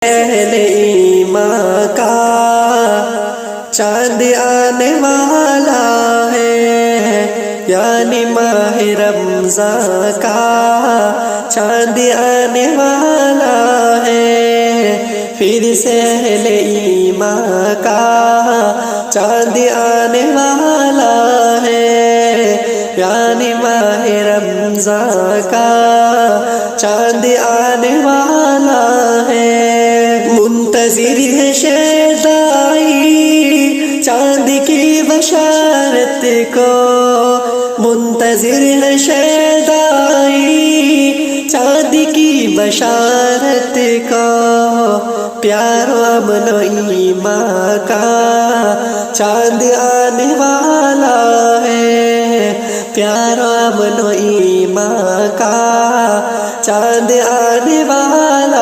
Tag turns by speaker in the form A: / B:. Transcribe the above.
A: اہل ایمان کا چاند آنے والا ہے، یعنی ماہ رمضان کا چاند آنے والا ہے، پھر سے اہل ایمان کا چاند آنے والا ہے، یعنی ماہ رمضان کا چاند آنے والا ہے۔ منتظر ہے شیدائی چاند کی بشارت کو، منتظر ہے شیدائی چاند کی بشارت کو، پیار و امن و ایمان کا چاند آنے والا ہے، پیار و امن و ایمان کا چاند آنے والا